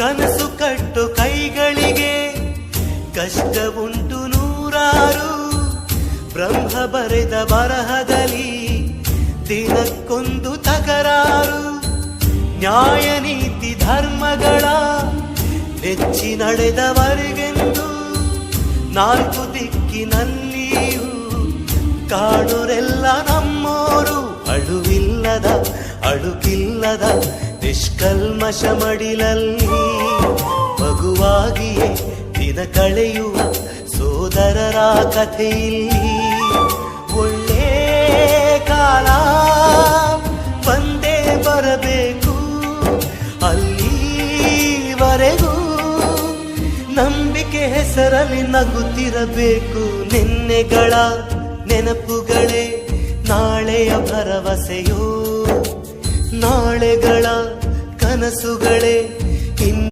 ಕನಸು ಕಟ್ಟು ಕೈಗಳಿಗೆ ಕಷ್ಟ ಉಂಟು ನೂರಾರು. ಬ್ರಹ್ಮ ಬರೆದ ಬರಹದಲ್ಲಿ ದಿನಕ್ಕೊಂದು ತಕರಾರು. ನ್ಯಾಯ ನೀತಿ ಧರ್ಮಗಳ ನೆಚ್ಚಿ ನಡೆದವರಿಗೆಂದು ನಾಲ್ಕು ದಿಕ್ಕಿನಲ್ಲಿಯೂ ಕಾಣುರೆಲ್ಲ ನಮ್ಮೋರು. ಅಳುವಿಲ್ಲದ ಅಳುಕಿಲ್ಲದ ನಿಷ್ಕಲ್ಮಶ ಮಡಿಲಲ್ಲಿ ಮಗುವಾಗಿಯೇ ದಿನ ಕಳೆಯುವ ಸೋದರರ ಕಥೆಯಲ್ಲಿ ಒಳ್ಳೆ ಕಾಲ ಬಂದೇ ಬರಬೇಕು. ಅಲ್ಲಿವರೆಗೂ ನಂಬಿಕೆ ಹೆಸರಲ್ಲಿ ನಗುತ್ತಿರಬೇಕು. ನಿನ್ನೆಗಳ ನೆನಪುಗಳೇ ನಾಳೆಯ ಭರವಸೆಯೋ, ನಾಳೆಗಳ ಕನಸುಗಳೇ